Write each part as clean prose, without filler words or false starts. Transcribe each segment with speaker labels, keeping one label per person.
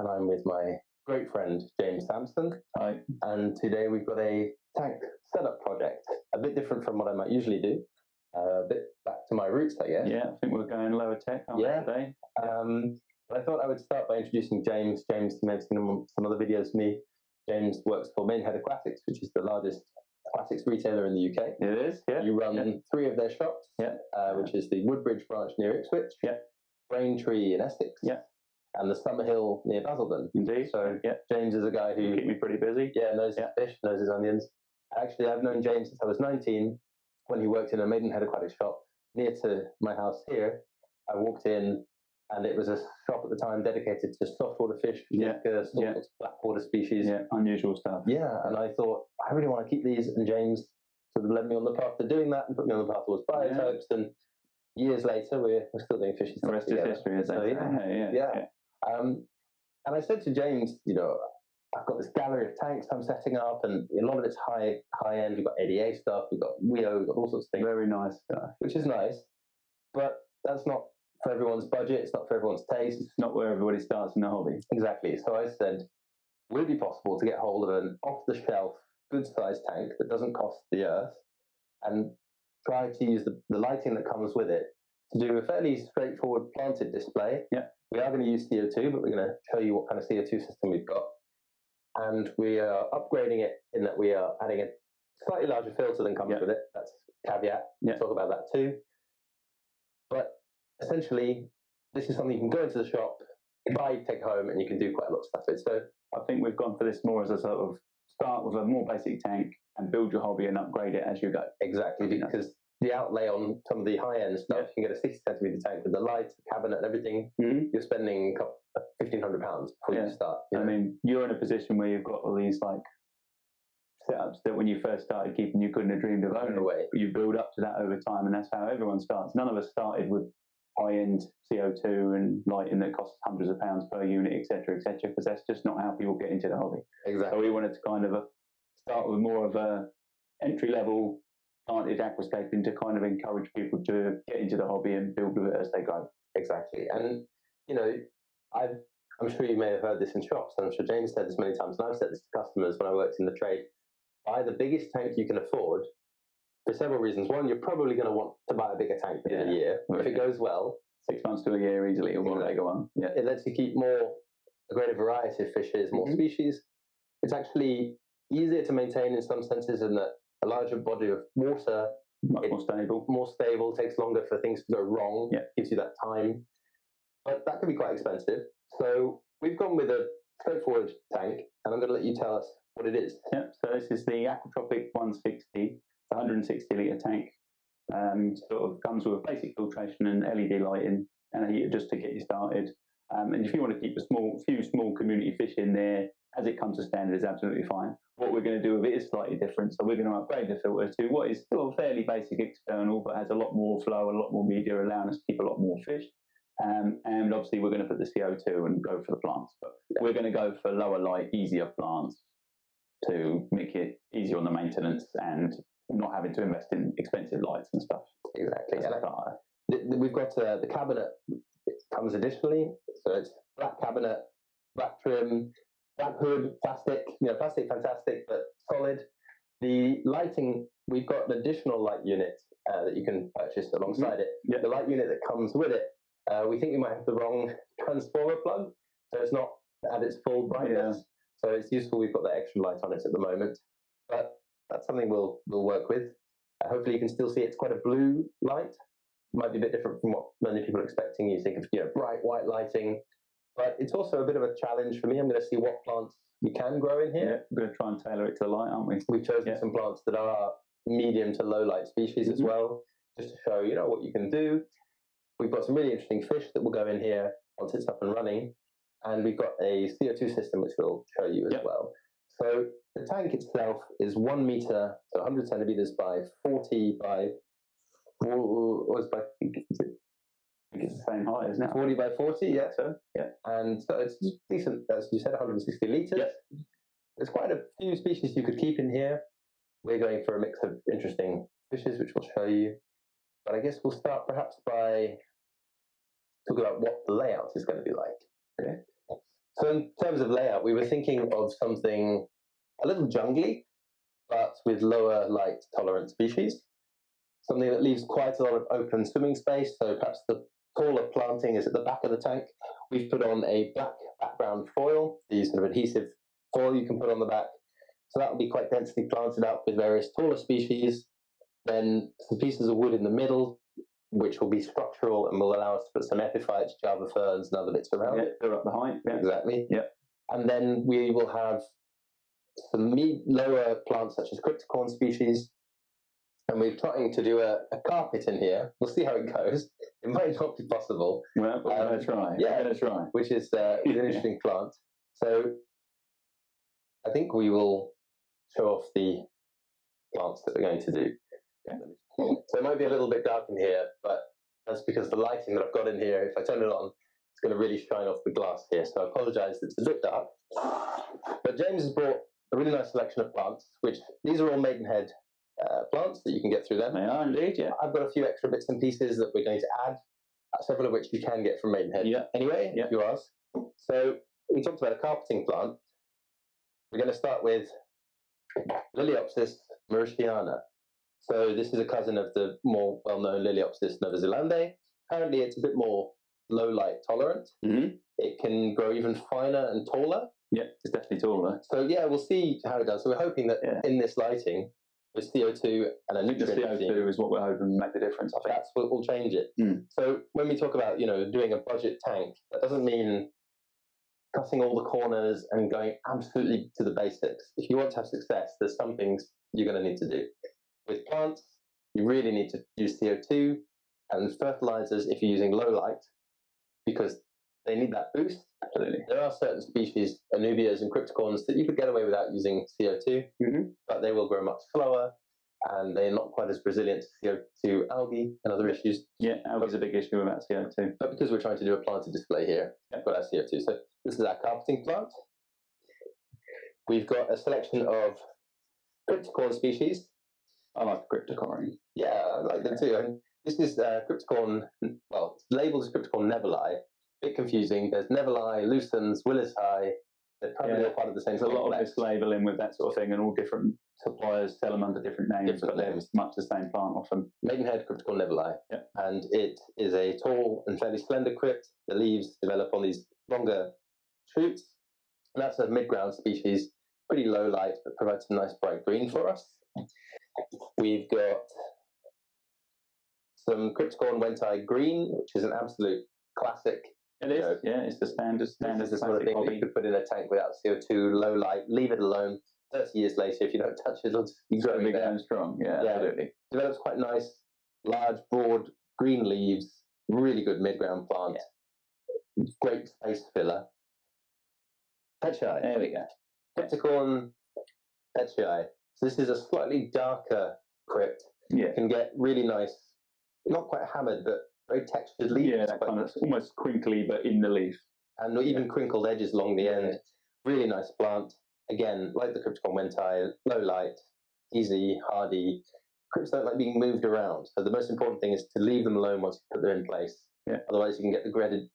Speaker 1: and I'm with my great friend James Sampson.
Speaker 2: Hi.
Speaker 1: And today we've got a tank setup project, a bit different from what I might usually do, a bit back to my roots, I guess.
Speaker 2: Yeah, I think we're going lower tech today.
Speaker 1: But I thought I would start by introducing James. James, you may have seen some other videos of me. James works for Maidenhead Aquatics, which is the largest aquatics retailer in the UK.
Speaker 2: It is, yeah.
Speaker 1: You run 3 of their shops, which is the Woodbridge branch near Ipswich, Braintree in Essex, and the Summerhill near Basildon.
Speaker 2: Indeed.
Speaker 1: So James is a guy who
Speaker 2: keep me pretty busy.
Speaker 1: Knows his fish, knows his onions. Actually, I've known James since I was 19 when he worked in a Maidenhead Aquatics shop near to my house here. I walked in and it was a shop at the time dedicated to softwater fish, blackwater species.
Speaker 2: Yeah, unusual stuff.
Speaker 1: Yeah, and I thought, I really want to keep these, and James sort of led me on the path to doing that and put me on the path towards biotypes, and years later we're still doing fishy stuff.
Speaker 2: The rest is history, is
Speaker 1: it? And I said to James, I've got this gallery of tanks I'm setting up, and a lot of it's high end. We've got ADA stuff, we've got WEO, we've got all sorts of things.
Speaker 2: Very nice stuff.
Speaker 1: Which is nice, but that's not for everyone's budget, it's not for everyone's taste.
Speaker 2: It's not where everybody starts in the hobby.
Speaker 1: Exactly. So I said, would it be possible to get hold of an off-the-shelf, good-sized tank that doesn't cost the earth, and try to use the lighting that comes with it to do a fairly straightforward planted display.
Speaker 2: Yeah.
Speaker 1: We are going to use CO2, but we're going to show you what kind of CO2 system we've got. And we are upgrading it in that we are adding a slightly larger filter than comes with it. That's a caveat. We'll talk about that too. But essentially, this is something you can go into the shop, buy, take home, and you can do quite a lot of stuff with. So
Speaker 2: I think we've gone for this more as a sort of start with a more basic tank and build your hobby and upgrade it as you go.
Speaker 1: Exactly, because the outlay on some of the high-end stuff, you can get a 60 centimetre tank with the lights, the cabinet, and everything. You're spending £1,500 before you start.
Speaker 2: I mean, you're in a position where you've got all these setups that when you first started keeping, you couldn't have dreamed of owning. But you build up to that over time, and that's how everyone starts. None of us started with high-end CO2 and lighting that costs hundreds of pounds per unit, etc., because that's just not how people get into the hobby.
Speaker 1: Exactly.
Speaker 2: So we wanted to kind of start with more of a entry-level planted aquascaping to kind of encourage people to get into the hobby and build with it as they go.
Speaker 1: Exactly. And, I'm sure you may have heard this in shops, and I'm sure James said this many times, and I've said this to customers when I worked in the trade. Buy the biggest tank you can afford for several reasons. One, you're probably going to want to buy a bigger tank in a year. If it goes well,
Speaker 2: 6 months to a year easily, or more bigger one. Yeah.
Speaker 1: It lets you keep a greater variety of fishes, more species. It's actually easier to maintain in some senses in that a larger body of water,
Speaker 2: much more stable,
Speaker 1: takes longer for things to go wrong, gives you that time. But that can be quite expensive. So we've gone with a straightforward tank, and I'm going to let you tell us what it is.
Speaker 2: Yeah, so this is the Aquatropic 160, 160 litre tank. Sort of comes with basic filtration and LED lighting and a heater just to get you started. And if you want to keep a few small community fish in there, as it comes to standard, is absolutely fine. What we're going to do with it is slightly different. So we're going to upgrade the filter to what is still a fairly basic external, but has a lot more flow, a lot more media, allowing us to keep a lot more fish. And obviously we're going to put the CO2 and go for the plants. But we're going to go for lower light, easier plants to make it easier on the maintenance and not having to invest in expensive lights and stuff.
Speaker 1: Exactly. We've got the cabinet. It comes additionally, so it's black cabinet, black trim, black hood, plastic. Plastic fantastic, but solid. The lighting, we've got an additional light unit that you can purchase alongside it. Yeah. The light unit that comes with it, we think we might have the wrong transformer plug, so it's not at its full brightness. So it's useful we've got that extra light on it at the moment, but that's something we'll work with. Hopefully you can still see it's quite a blue light. Might be a bit different from what many people are expecting. You think of bright white lighting, but it's also a bit of a challenge for me. I'm going to see what plants we can grow in here.
Speaker 2: Yeah, we're going to try and tailor it to the light, aren't we?
Speaker 1: We've chosen some plants that are medium to low light species as well, just to show what you can do. We've got some really interesting fish that will go in here once it's up and running, and we've got a CO2 system which we'll show you as well. So the tank itself is 1 meter, so 100 centimeters by 40 by. I think
Speaker 2: it's the same height, isn't it?
Speaker 1: 40 by 40, yeah. And so it's decent, as you said, 160 litres. Yeah. There's quite a few species you could keep in here. We're going for a mix of interesting fishes, which we'll show you. But I guess we'll start perhaps by talking about what the layout is going to be like. Okay. So in terms of layout, we were thinking of something a little jungly, but with lower light tolerant species. Something that leaves quite a lot of open swimming space. So perhaps the taller planting is at the back of the tank. We've put on a black background foil, the sort of adhesive foil you can put on the back. So that will be quite densely planted up with various taller species. Then some pieces of wood in the middle, which will be structural and will allow us to put some epiphytes, Java ferns, and other bits around it.
Speaker 2: They're up the height. Yeah.
Speaker 1: Exactly.
Speaker 2: Yeah.
Speaker 1: And then we will have some lower plants such as Cryptocoryne species. And we're trying to do a carpet in here. We'll see how it goes. It might not be possible.
Speaker 2: Well, we're going to try.
Speaker 1: Yeah,
Speaker 2: we're going to try.
Speaker 1: Which is an interesting plant. So I think we will show off the plants that we're going to do. Okay. So it might be a little bit dark in here, but that's because the lighting that I've got in here, if I turn it on, it's going to really shine off the glass here. So I apologize, it's a bit dark. But James has brought a really nice selection of plants, which these are all Maidenhead plants that you can get through them.
Speaker 2: They are indeed, yeah.
Speaker 1: I've got a few extra bits and pieces that we're going to add, several of which you can get from Maidenhead anyway, if you ask. So we talked about a carpeting plant. We're going to start with Lilaeopsis mauritiana. So this is a cousin of the more well-known Lilaeopsis novazelandae. Apparently it's a bit more low light tolerant.
Speaker 2: Mm-hmm.
Speaker 1: It can grow even finer and taller.
Speaker 2: Yeah, it's definitely taller.
Speaker 1: So yeah, we'll see how it does. So we're hoping that in this lighting, with CO2 and a nutrient
Speaker 2: the CO2 is what we're hoping to make the difference. I think
Speaker 1: that's what will change it. So when we talk about doing a budget tank, that doesn't mean cutting all the corners and going absolutely to the basics. If you want to have success, there's some things you're going to need to do. With plants, you really need to use CO2 and fertilizers if you're using low light, because they need that boost.
Speaker 2: Absolutely.
Speaker 1: There are certain species, Anubias and Cryptocorynes, that you could get away without using CO2, but they will grow much slower and they're not quite as resilient to algae and other issues.
Speaker 2: Yeah, algae is a big issue about CO2.
Speaker 1: But because we're trying to do a planted display here, we've got our CO2. So this is our carpeting plant. We've got a selection of Cryptocoryne species.
Speaker 2: I like the Cryptocoryne.
Speaker 1: Yeah, I like them too. And this is Cryptocoryne, well, it's labelled as Cryptocoryne nevelli. A bit confusing. There's nevelli, lucens, willisii. They're probably all part of the same.
Speaker 2: There's a lot of mislabeling with that sort of thing, and all different suppliers sell them under different names, but they're much the same plant often.
Speaker 1: Maidenhead Cryptocoryne nevelli. And it is a tall and fairly slender crypt. The leaves develop on these longer shoots. And that's a mid-ground species, pretty low light, but provides some nice bright green for us. We've got some Cryptocoryne wendtii green, which is an absolute classic.
Speaker 2: It is, it's the standard.
Speaker 1: This is the sort of thing that you could put in a tank without CO2, low light, leave it alone. 30 years later, if you don't touch it, it'll just be growing there.
Speaker 2: Strong, absolutely.
Speaker 1: Develops quite nice, large, broad green leaves, really good mid-ground plant. Great space filler. Petchii.
Speaker 2: There we go.
Speaker 1: Cryptocoryne petchii. So this is a slightly darker crypt.
Speaker 2: Yeah.
Speaker 1: Can get really nice, not quite hammered, but very textured leaves.
Speaker 2: Yeah, that kind of almost crinkly, but in the leaf.
Speaker 1: And even crinkled edges along the end. Really nice plant. Again, like the Cryptocoryne wendtii, low light, easy, hardy. Crypts don't like being moved around. So the most important thing is to leave them alone once you put them in place. Yeah. Otherwise, you can get the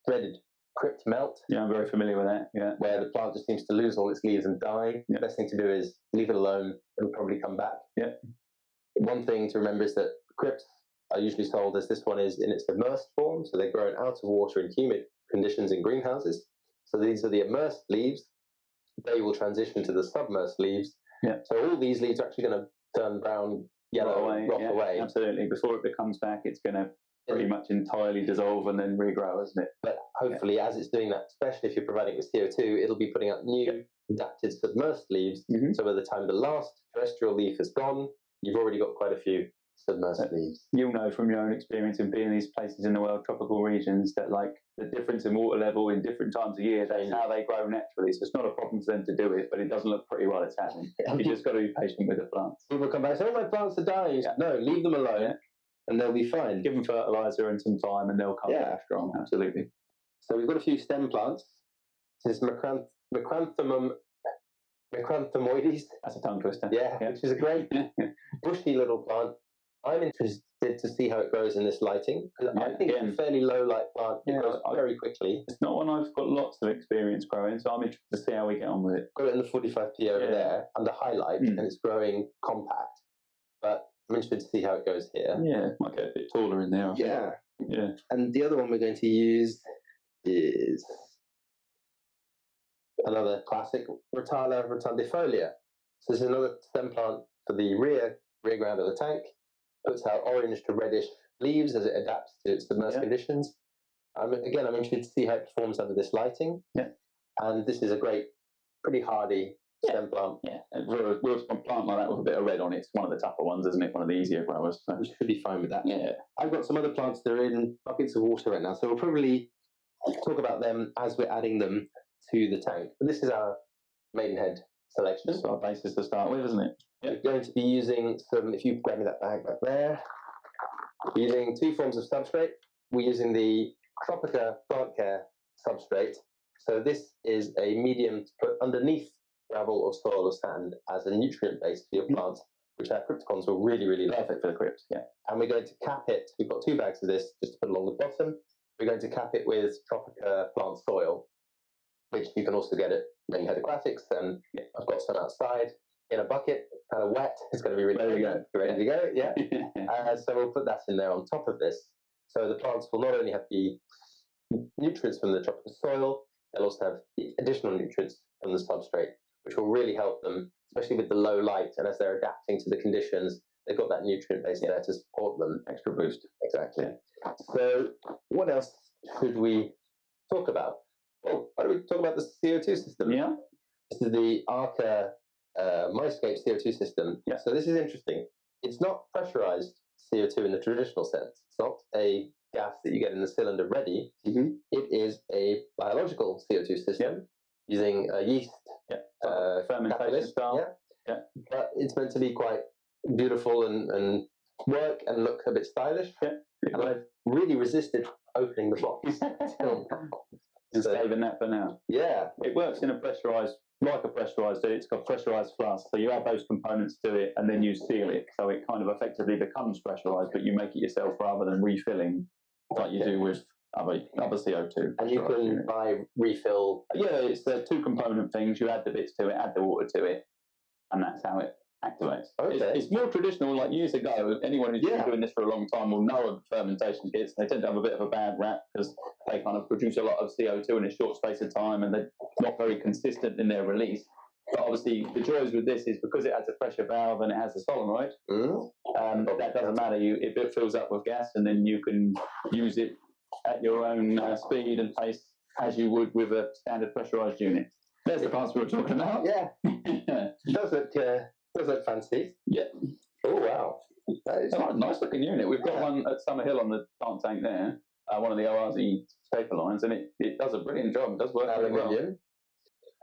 Speaker 1: dreaded crypt melt.
Speaker 2: Yeah, I'm very familiar with that. Yeah.
Speaker 1: Where the plant just seems to lose all its leaves and die. The best thing to do is leave it alone. It'll probably come back.
Speaker 2: Yeah.
Speaker 1: One thing to remember is that crypts are usually sold as this one is in its immersed form. So they're grown out of water in humid conditions in greenhouses. So these are the immersed leaves. They will transition to the submersed leaves. Yeah. So all these leaves are actually going to turn brown, yellow, rot away.
Speaker 2: Absolutely. Before it becomes back, it's going to pretty much entirely dissolve and then regrow, isn't it?
Speaker 1: But hopefully, as it's doing that, especially if you're providing it with CO2, it'll be putting out new adapted submersed leaves. So by the time the last terrestrial leaf is gone, you've already got quite a few submersed leaves.
Speaker 2: You'll know from your own experience of being in these places in the world, tropical regions, that like the difference in water level in different times of year, that's how they grow naturally. So it's not a problem for them to do it, but it doesn't look pretty while it's happening. You just got to be patient with the plants.
Speaker 1: People come back and say, oh, my plants are dying. No, leave them alone and they'll be fine.
Speaker 2: Give them fertilizer and some time and they'll come back strong. Absolutely.
Speaker 1: So we've got a few stem plants. This is Micranthemum. Micranthemoides.
Speaker 2: That's a tongue twister.
Speaker 1: Yeah, which is a great bushy little plant. I'm interested to see how it grows in this lighting. I think it's a fairly low light plant. It grows very quickly.
Speaker 2: It's not one I've got lots of experience growing, so I'm interested to see how we get on with it.
Speaker 1: Got it in the 45p over there under highlight, and it's growing compact. But I'm interested to see how it goes here.
Speaker 2: Yeah, might get a bit taller in there.
Speaker 1: Yeah. And the other one we're going to use is another classic Rotala rotundifolia. So this is another stem plant for the rear ground of the tank. Puts out orange to reddish leaves as it adapts to its submerged conditions. Again, I'm interested to see how it performs under this lighting.
Speaker 2: Yeah.
Speaker 1: And this is a great, pretty hardy stem plant.
Speaker 2: Yeah, and for a plant like that with a bit of red on it, it's one of the tougher ones, isn't it? One of the easier growers. So.
Speaker 1: We should be fine with that.
Speaker 2: Yeah.
Speaker 1: I've got some other plants that are in buckets of water right now, so we'll probably talk about them as we're adding them to the tank. But this is our Maidenhead selection.
Speaker 2: It's our basis to start with, isn't it?
Speaker 1: We're going to be using some, if you grab me that bag back there, we're using 2 forms of substrate. We're using the Tropica plant care substrate. So this is a medium to put underneath gravel or soil or sand as a nutrient base for your plants, which our Cryptocorynes will really, really love.
Speaker 2: Perfect for the crypts,
Speaker 1: And we're going to cap it. We've got 2 bags of this just to put along the bottom. We're going to cap it with Tropica plant soil, which you can also get at Maidenhead Aquatics. And I've got some outside in a bucket, kind of wet. It's going to be really ready to go. Yeah. So we'll put that in there on top of this. So the plants will not only have the nutrients from the tropical soil, they'll also have the additional nutrients from the substrate, which will really help them, especially with the low light. And as they're adapting to the conditions, they've got that nutrient base there to support them.
Speaker 2: Extra boost.
Speaker 1: Exactly. So what else should we talk about? Well, why don't we talk about the CO2 system?
Speaker 2: Yeah.
Speaker 1: This is the Arca Hardscape CO2 system.
Speaker 2: Yeah.
Speaker 1: So this is interesting. It's not pressurized CO2 in the traditional sense. It's not a gas that you get in the cylinder ready. It is a biological CO2 system using yeast
Speaker 2: fermentation style.
Speaker 1: But it's meant to be quite beautiful and work and look a bit stylish. And I've really resisted opening the box.
Speaker 2: Just saving that for now.
Speaker 1: Yeah.
Speaker 2: It works in a pressurized, it's got pressurized flask. So you add those components to it and then you seal it. So it kind of effectively becomes pressurized, but you make it yourself rather than refilling like you do with other CO2.
Speaker 1: And you can buy refill.
Speaker 2: It's the 2 component things. You add the bits to it, add the water to it, and that's how it activates. It's more traditional. Like years ago, anyone who's been doing this for a long time will know of fermentation kits. They tend to have a bit of a bad rap because they kind of produce a lot of CO2 in a short space of time, and they're not very consistent in their release. But obviously, the joys with this is because it has a pressure valve and it has a solenoid. That doesn't matter. It fills up with gas, and then you can use it at your own speed and pace as you would with a standard pressurized unit. There's the parts we were talking about.
Speaker 1: Yeah. It does look fancy.
Speaker 2: Yeah.
Speaker 1: Oh, wow. That is
Speaker 2: a nice looking unit. We've got one at Summer Hill on the plant tank there, one of the ORZ paper lines, and it does a brilliant job. It does work really well.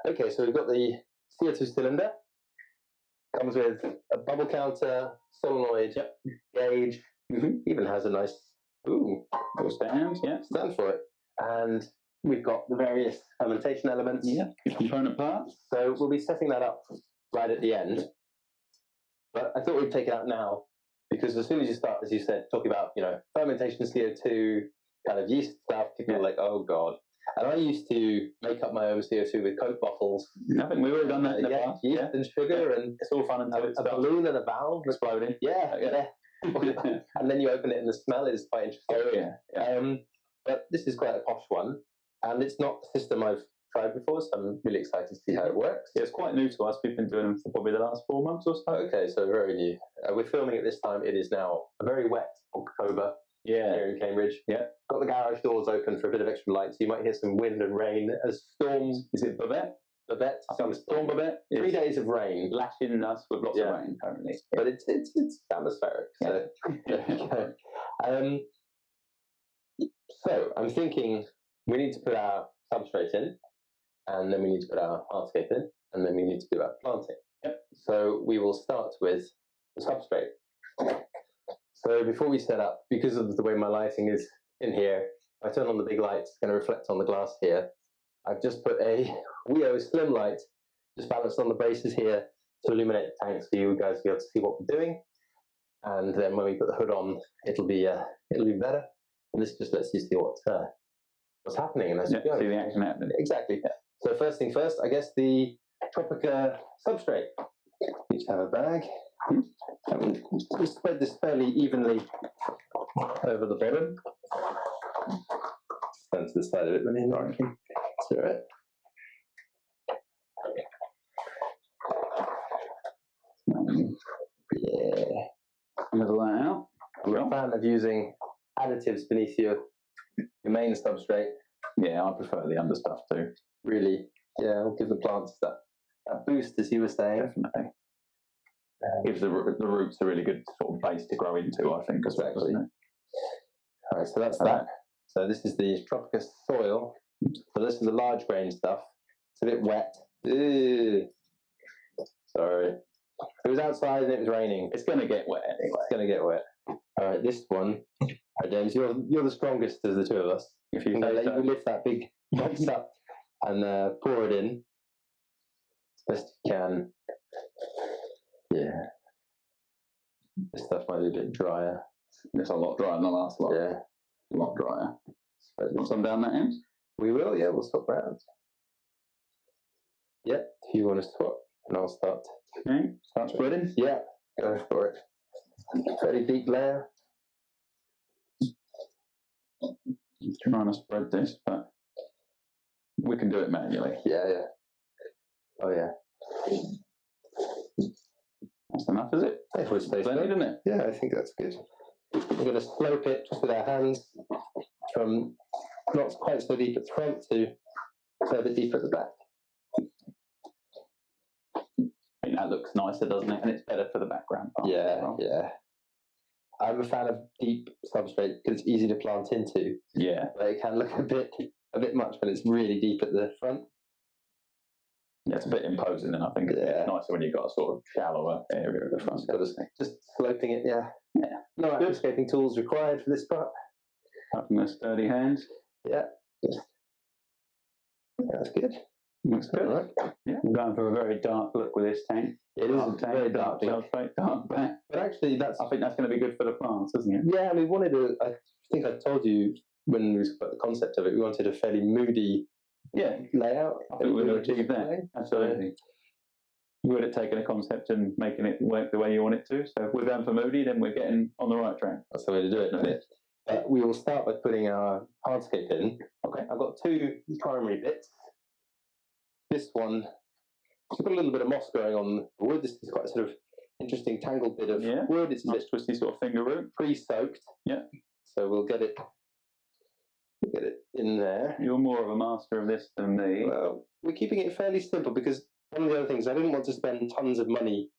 Speaker 1: Okay, so we've got the CO2 cylinder. Comes with a bubble counter, solenoid, gauge. Even has a nice stand for it. And we've got the various fermentation elements.
Speaker 2: Component parts.
Speaker 1: So we'll be setting that up right at the end. But I thought we'd take it out now because as soon as you start, as you said, talking about, fermentation CO2, kind of yeast stuff, people are like, oh God. And I used to make up my own CO2 with Coke bottles.
Speaker 2: I think we've already done that in the past.
Speaker 1: Yeast and sugar, and
Speaker 2: it's all fun until it's
Speaker 1: a balloon and a valve
Speaker 2: exploding.
Speaker 1: And then you open it and the smell is quite interesting. But this is quite a posh one, and it's not a system I've tried before, so I'm really excited to see how it works.
Speaker 2: It's quite new to us. We've been doing them for probably the last 4 months or so.
Speaker 1: Okay, so very new. We're filming at this time. It is now a very wet October here in Cambridge. Got the garage doors open for a bit of extra light, so you might hear some wind and rain as storms.
Speaker 2: Is it Babette?
Speaker 1: Babette.
Speaker 2: Some storm Babette.
Speaker 1: 3 days of rain.
Speaker 2: Lashing us with lots of rain, apparently.
Speaker 1: But it's atmospheric. So there we go. So I'm thinking we need to put our substrate in, and then we need to put our hardscape in, and then we need to do our planting. So we will start with the substrate. So before we set up, because of the way my lighting is in here, if I turn on the big light, it's going to reflect on the glass here. I've just put a WEO slim light, just balanced on the braces here to illuminate the tank so you guys will be able to see what we're doing. and then when we put the hood on, it'll be better. And this just lets you see what's happening and as you go.
Speaker 2: See the action happening.
Speaker 1: Exactly. Yeah. So first thing first, I guess the Tropica substrate. Each have a bag. And we spread this fairly evenly over the bottom. Stand to the side of it, let me know. That's all right. Yeah.
Speaker 2: Level that out.
Speaker 1: I'm a fan of using additives beneath your main substrate.
Speaker 2: Yeah, I prefer the under stuff too.
Speaker 1: Really, yeah, it'll give the plants that boost, as you were saying.
Speaker 2: Definitely. Gives the roots a really good sort of base to grow into, I think,
Speaker 1: exactly. All right, so that's that. So this is the Tropica soil. So this is the large grain stuff. It's a bit wet. Ew. Sorry. It was outside and it was raining.
Speaker 2: It's going to get wet anyway.
Speaker 1: It's going to get wet. All right, this one. All right, James, you're the strongest of the two of us.
Speaker 2: If you
Speaker 1: you lift that big box up and pour it in as best you can. Yeah. This stuff might be a bit drier.
Speaker 2: It's a lot drier than the last lot.
Speaker 1: Yeah.
Speaker 2: A lot drier. Want some down that end?
Speaker 1: We will, yeah, we'll swap round. Yeah, if you want to swap, and I'll start.
Speaker 2: Okay, start spreading?
Speaker 1: Yeah, go for it. Very deep layer.
Speaker 2: I'm trying to spread this, but we can do it manually.
Speaker 1: Yeah, yeah. Oh, yeah.
Speaker 2: That's enough, is it?
Speaker 1: It was
Speaker 2: Plenty, isn't it?
Speaker 1: Yeah, I think that's good. We're going to slope it just with our hands from not quite so deep at the front to a bit deeper at the back.
Speaker 2: I think that looks nicer, doesn't it? And it's better for the background part.
Speaker 1: Yeah, yeah. I'm a fan of deep substrate because it's easy to plant into.
Speaker 2: Yeah.
Speaker 1: But it can look a bit much when it's really deep at the front.
Speaker 2: Yeah, it's a bit imposing, and I think it's nicer when you've got a sort of shallower area at the front.
Speaker 1: Just sloping it, yeah.
Speaker 2: Yeah.
Speaker 1: No aquascaping tools required for this part.
Speaker 2: Having the sturdy hands.
Speaker 1: Yeah. That's good.
Speaker 2: Looks good.
Speaker 1: Right.
Speaker 2: Yeah. I'm going for a very dark look with this tank.
Speaker 1: It is a very dark
Speaker 2: substrate, dark back.
Speaker 1: But actually, I
Speaker 2: think that's going to be good for the plants, isn't it?
Speaker 1: Yeah, and we wanted I think I told you when we spoke about the concept of it, we wanted a fairly moody layout.
Speaker 2: I think we're going to achieve that. Absolutely. You would have taken a concept and making it work the way you want it to. So if we're going for moody, then we're getting on the right track.
Speaker 1: That's the way to do it, isn't it? We will start by putting our hardscape in.
Speaker 2: Okay.
Speaker 1: I've got two primary bits. This one, it's got a little bit of moss growing on the wood. This is quite a sort of interesting tangled bit of wood. It's a
Speaker 2: nice twisty sort of finger root.
Speaker 1: Pre-soaked.
Speaker 2: Yeah.
Speaker 1: So we'll get it in there.
Speaker 2: You're more of a master of this than me.
Speaker 1: Well, we're keeping it fairly simple because one of the other things, I didn't want to spend tons of money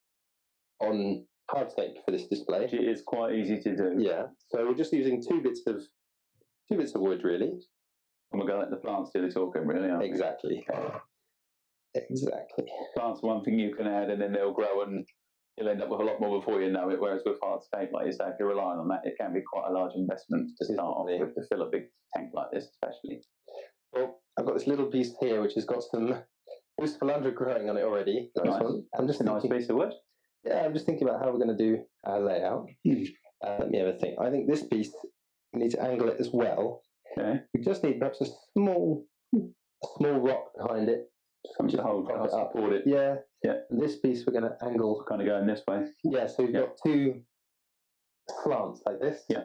Speaker 1: on hardscape for this display.
Speaker 2: Which it is quite easy to do.
Speaker 1: Yeah. So we're just using two bits of wood, really.
Speaker 2: And we're going to let the plants do the talking, really, aren't we?
Speaker 1: Exactly. Exactly.
Speaker 2: Plants one thing you can add, and then they'll grow, and you'll end up with a lot more before you know it. Whereas with hardscape, like you say, if you're relying on that, it can be quite a large investment to start off with to fill a big tank like this, especially.
Speaker 1: Well, I've got this little piece here which has got some Bucephalandra growing on it already.
Speaker 2: Nice.
Speaker 1: I'm just
Speaker 2: a nice piece of wood.
Speaker 1: Yeah, I'm just thinking about how we're going to do our layout. Let me have a think. I think this piece, we need to angle it as well.
Speaker 2: Okay.
Speaker 1: We just need perhaps a small rock behind it.
Speaker 2: Something to hold it, support it.
Speaker 1: Yeah.
Speaker 2: Yeah.
Speaker 1: And this piece we're going to angle.
Speaker 2: Kind of going this way.
Speaker 1: Yeah, so we've got two slants like this.
Speaker 2: Yeah.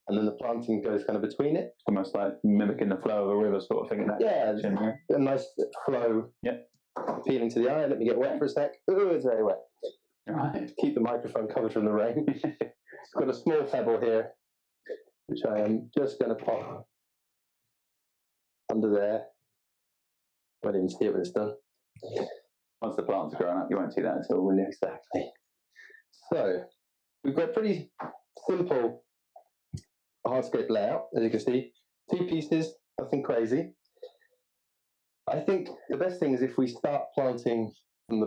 Speaker 1: And then the planting goes kind of between it.
Speaker 2: Almost like mimicking the flow of a river sort of thing.
Speaker 1: A nice flow.
Speaker 2: Yeah.
Speaker 1: Appealing to the eye. Let me get wet for a sec. Oh, it's very wet.
Speaker 2: Right.
Speaker 1: Keep the microphone covered from the rain. It's got a small pebble here, which I am just going to pop under there. Won't even see it when it's done.
Speaker 2: Once the plants are grown up, you won't see that until, will you?
Speaker 1: Exactly. So, we've got a pretty simple hardscape layout, as you can see. Two pieces, nothing crazy. I think the best thing is if we start planting from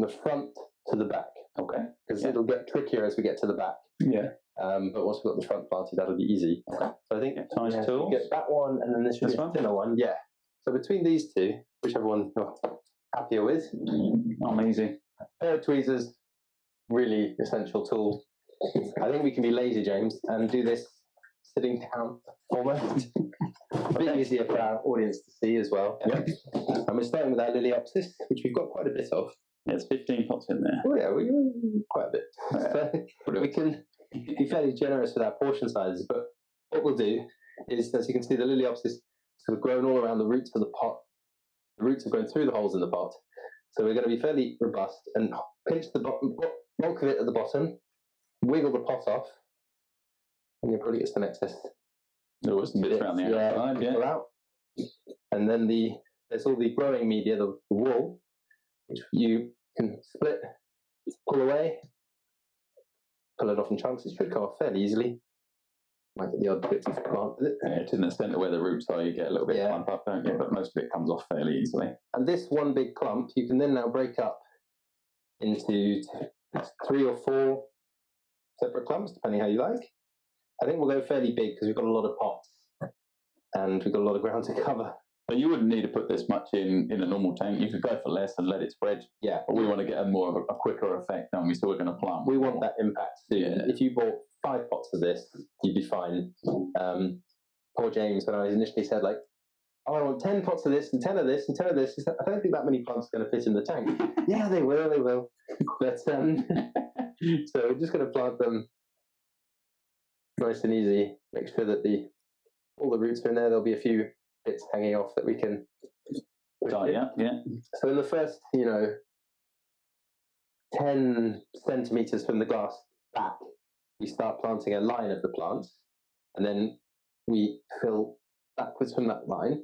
Speaker 1: the front to the back.
Speaker 2: Okay.
Speaker 1: Because it'll get trickier as we get to the back.
Speaker 2: Yeah.
Speaker 1: But once we've got the front planted, that'll be easy. Okay. So I think
Speaker 2: nice tools.
Speaker 1: Get that one, and then this thinner one. Yeah. So between these two, whichever one you're happier with.
Speaker 2: I'm easy.
Speaker 1: A pair of tweezers, really essential tool. I think we can be lazy, James, and do this sitting down almost. A bit easier for our audience to see as well.
Speaker 2: Yep.
Speaker 1: And we're starting with our Lilaeopsis, which we've got quite a bit of.
Speaker 2: There's 15 pots in there.
Speaker 1: Oh yeah, we quite a bit. So we can be fairly generous with our portion sizes, but what we'll do is, as you can see, the Lilaeopsis sort of grown all around the roots of the pot. The roots have grown through the holes in the pot. So we're going to be fairly robust and pinch the bulk of it at the bottom, wiggle the pot off, and you'll probably get some excess.
Speaker 2: There was some bits around the outside, yeah.
Speaker 1: Out. And then there's all the growing media, the wool, which you can split, pull away, pull it off in chunks. It should come off fairly easily. Might get the odd bits of plant with it.
Speaker 2: Yeah, it's in the centre where the roots are, you get a little bit of clump up, don't you? But most of it comes off fairly easily.
Speaker 1: And this one big clump, you can then now break up into 3 or 4 separate clumps, depending how you like. I think we'll go fairly big because we've got a lot of pots and we've got a lot of ground to cover.
Speaker 2: But you wouldn't need to put this much in a normal tank. You could go for less and let it spread.
Speaker 1: Yeah.
Speaker 2: But we want to get a more of a quicker effect, don't we? So we're going to plump.
Speaker 1: We want that impact soon. Yeah. If you bought 5 pots of this, you'd be fine. Poor James, when I initially said, like, oh, I want 10 pots of this and 10 of this and 10 of this, he said, I don't think that many plants are going to fit in the tank. Yeah, they will. But so we're just going to plant them nice and easy. Make sure that all the roots are in there. There'll be a few bits hanging off that we can.
Speaker 2: Yeah.
Speaker 1: So in the first, 10 centimeters from the glass back, we start planting a line of the plants, and then we fill backwards from that line.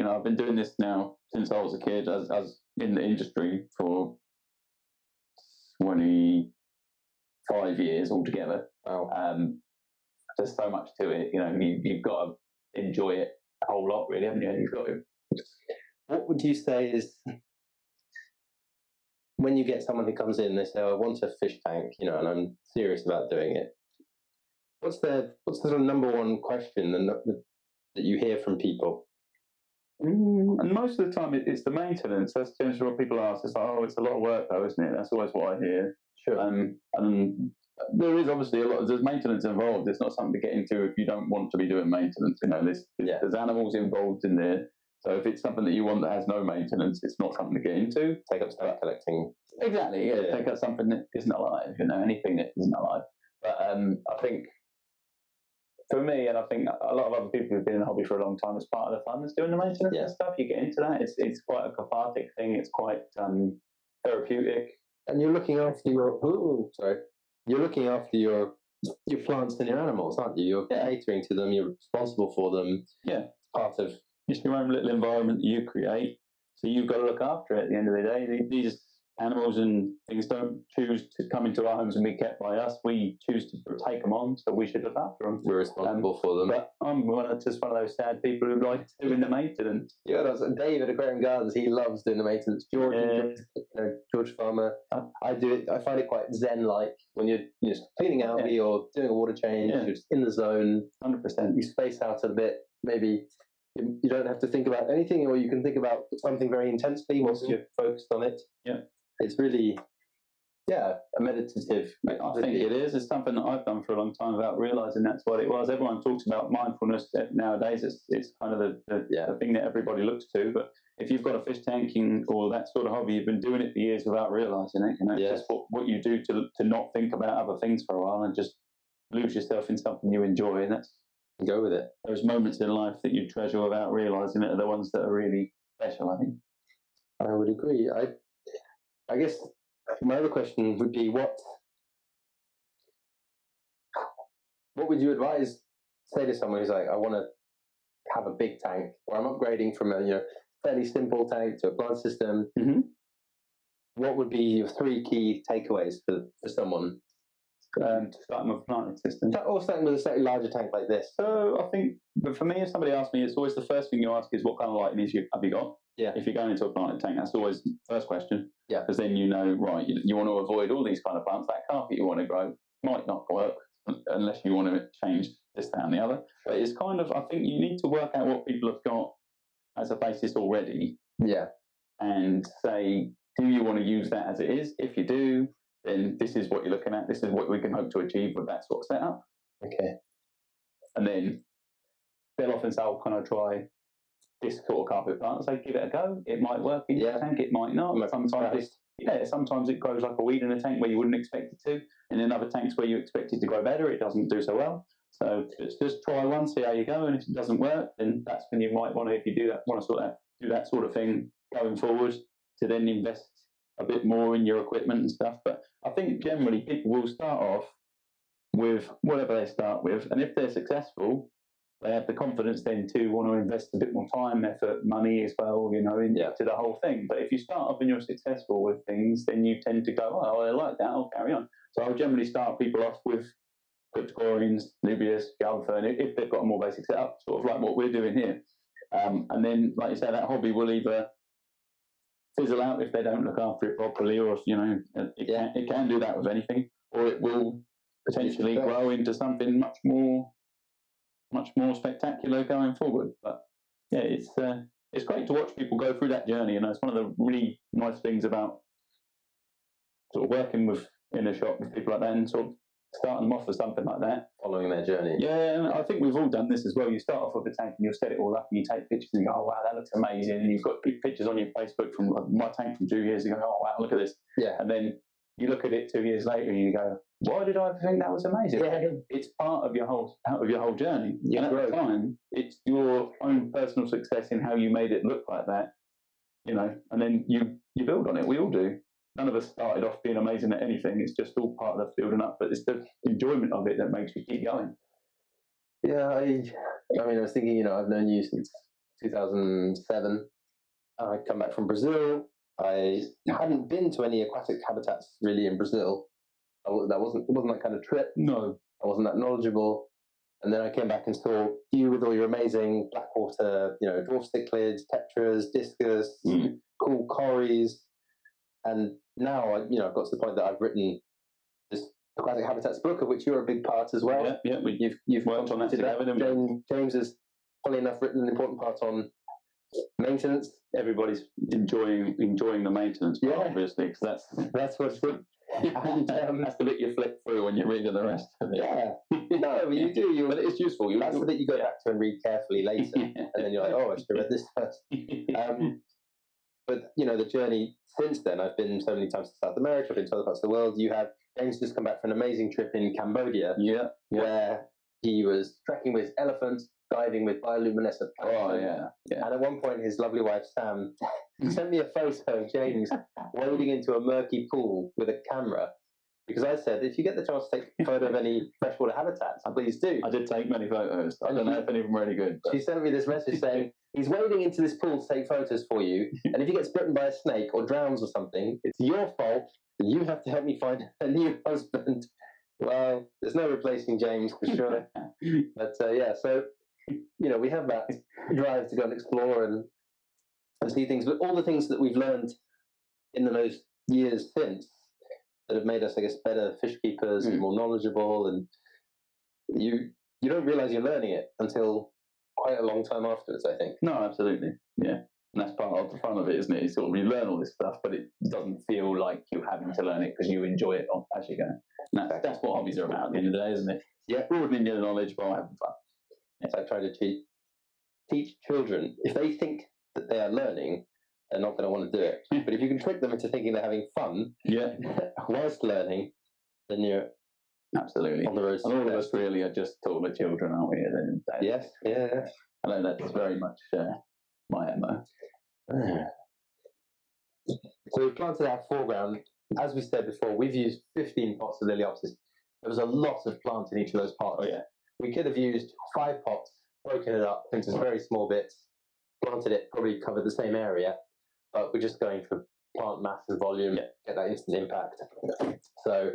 Speaker 2: I've been doing this now since I was a kid, as in the industry for 25 years altogether.
Speaker 1: Wow.
Speaker 2: There's so much to it, you've got to enjoy it a whole lot, really, haven't you? You've got to.
Speaker 1: What would you say is, when you get someone who comes in, they say, I want a fish tank, and I'm serious about doing it. What's the sort of number one question that you hear from people?
Speaker 2: And most of the time, it's the maintenance. That's generally what people ask. It's like, oh, it's a lot of work, though, isn't it? That's always what I hear.
Speaker 1: Sure.
Speaker 2: And there is obviously there's maintenance involved. It's not something to get into if you don't want to be doing maintenance. There's animals involved in there. So if it's something that you want that has no maintenance, it's not something to get into.
Speaker 1: Take up stamp collecting.
Speaker 2: Exactly, yeah. Take up something that isn't alive, anything that isn't alive. But I think, for me, and I think a lot of other people who've been in the hobby for a long time, it's part of the fun is doing the maintenance and stuff. You get into that. It's quite a cathartic thing. It's quite therapeutic.
Speaker 1: And you're looking after your plants and your animals, aren't you? You're catering to them. You're responsible for them.
Speaker 2: Yeah,
Speaker 1: part of.
Speaker 2: It's your own little environment that you create, so you've got to look after it at the end of the day. These animals and things don't choose to come into our homes and be kept by us. We choose to take them on, so we should look after them.
Speaker 1: We're responsible for them. But
Speaker 2: I'm just one of those sad people who like doing the maintenance.
Speaker 1: Yeah, that's Dave at Aquarium Gardens. He loves doing the maintenance. George Farmer. I do it. I find it quite zen-like when you're just cleaning out or doing a water change. You're just in the zone.
Speaker 2: 100%.
Speaker 1: You space out a bit, maybe. You don't have to think about anything, or you can think about something very intensely whilst you're focused on it.
Speaker 2: Yeah.
Speaker 1: It's really, a meditative.
Speaker 2: I think it is. It's something that I've done for a long time without realising that's what it was. Everyone talks about mindfulness nowadays. It's kind of the thing that everybody looks to. But if you've got a fish tanking or that sort of hobby, you've been doing it for years without realising it. It's just what you do to not think about other things for a while and just lose yourself in something you enjoy. And that's.
Speaker 1: Go with it.
Speaker 2: Those moments in life that you treasure without realising it are the ones that are really special, I think.
Speaker 1: I would agree. I guess my other question would be what would you say to someone who's like, I want to have a big tank, or I'm upgrading from a fairly simple tank to a plant system.
Speaker 2: Mm-hmm.
Speaker 1: What would be your 3 key takeaways for someone?
Speaker 2: Starting with a planting system.
Speaker 1: Or starting with a slightly larger tank like this.
Speaker 2: So I think, but for me, if somebody asks me, it's always the first thing you ask is what kind of lighting have you got?
Speaker 1: Yeah.
Speaker 2: If you're going into a planted tank, that's always the first question.
Speaker 1: Yeah.
Speaker 2: Because then you know, right, you want to avoid all these kind of plants. That carpet you want to grow might not work unless you want to change this, that, and the other. But it's kind of, I think you need to work out what people have got as a basis already.
Speaker 1: Yeah.
Speaker 2: And say, do you want to use that as it is? If you do, then this is what you're looking at. This is what we can hope to achieve with that sort of setup.
Speaker 1: Okay.
Speaker 2: And then they'll often say, "Oh, can I try this sort of carpet plant?" So give it a go. It might work in your tank. It might not. Sometimes it grows like a weed in a tank where you wouldn't expect it to, and in other tanks where you expect it to grow better, it doesn't do so well. So just try one, see how you go, and if it doesn't work, then that's when you might want to, if you do that sort of thing going forward, to then invest a bit more in your equipment and stuff. But I think generally people will start off with whatever they start with, and if they're successful, they have the confidence then to want to invest a bit more time, effort, money as well, into the whole thing. But if you start off and you're successful with things, then you tend to go, "Oh, I like that, I'll carry on." So I'll generally start people off with Cryptocorynes, Anubias, Galfern, if they've got a more basic setup, sort of like what we're doing here. And then, like you say, that hobby will either fizzle out if they don't look after it properly, or it can do that with anything, or it will potentially grow into something much more spectacular going forward. But yeah, it's great to watch people go through that journey. It's one of the really nice things about sort of working in a shop with people like that, and sort of starting them off with something like that,
Speaker 1: following their journey.
Speaker 2: Yeah, and I think we've all done this as well. You start off with a tank and you'll set it all up and you take pictures and you go, "Oh wow, that looks amazing," and you've got pictures on your Facebook from my tank from 2 years ago. "Oh wow, look at this."
Speaker 1: Yeah.
Speaker 2: And then you look at it 2 years later and you go, "Why did I think that was amazing?"
Speaker 1: Yeah.
Speaker 2: It's part of your whole journey.
Speaker 1: Yeah,
Speaker 2: and at the time, it's your own personal success in how you made it look like that, and then you build on it. We all do. None of us started off being amazing at anything. It's just all part of the building up, but it's the enjoyment of it that makes you keep going.
Speaker 1: Yeah, I mean, I was thinking, I've known you since 2007. I come back from Brazil. I hadn't been to any aquatic habitats really in Brazil. It wasn't that kind of trip.
Speaker 2: No,
Speaker 1: I wasn't that knowledgeable. And then I came back and saw you with all your amazing blackwater, dwarf cichlids, tetras, discus, cool cories. And now, I've got to the point that I've written this aquatic habitats book, of which you're a big part as well.
Speaker 2: Yeah. You've worked on that together.
Speaker 1: James has, funny enough, written an important part on maintenance.
Speaker 2: Everybody's enjoying the maintenance part, obviously, because
Speaker 1: that's what's good. And
Speaker 2: that's the bit you flip through when you're reading the rest of it.
Speaker 1: Yeah, no, but you do.
Speaker 2: But it's useful.
Speaker 1: That's the bit you go back to and read carefully later, and then you're like, "Oh, I should have read this first." But the journey since then, I've been so many times to South America, I've been to other parts of the world. You have James just come back from an amazing trip in Cambodia, where he was trekking with elephants, diving with bioluminescent plankton. And at one point, his lovely wife Sam sent me a photo of James wading into a murky pool with a camera. Because I said, if you get the chance to take a photo of any freshwater habitats, please do.
Speaker 2: I did take many photos. I don't know if any of them were any good. But...
Speaker 1: She sent me this message saying, he's wading into this pool to take photos for you, and if he gets bitten by a snake or drowns or something, it's your fault, and you have to help me find a new husband. Well, there's no replacing James, for sure. But so, we have that drive to go and explore and see things, but all the things that we've learned in those years since, that have made us, I guess, better fish keepers, more knowledgeable, and you don't realize you're learning it until quite a long time afterwards, I think.
Speaker 2: No, absolutely, yeah. And that's part of the fun of it, isn't it? It's sort of, you learn all this stuff, but it doesn't feel like you're having to learn it because you enjoy it as you go. And that's what hobbies are about at the end of the day, isn't it?
Speaker 1: Yeah.
Speaker 2: Broadening your knowledge while having fun.
Speaker 1: Yes, I try to teach children, if they think that they are learning, they're not going to want to do it. But if you can trick them into thinking they're having fun whilst learning, then you're
Speaker 2: absolutely
Speaker 1: on the road.
Speaker 2: And all of us really are just toddler children, aren't we?
Speaker 1: Yes, yeah.
Speaker 2: I know that's very much my MO.
Speaker 1: So we've planted our foreground. As we said before, we've used 15 pots of Lilaeopsis. There was a lot of plant in each of those pots. We could have used 5 pots, broken it up into very small bits, planted it, probably covered the same area, but we're just going for plant mass and volume, get that instant impact. So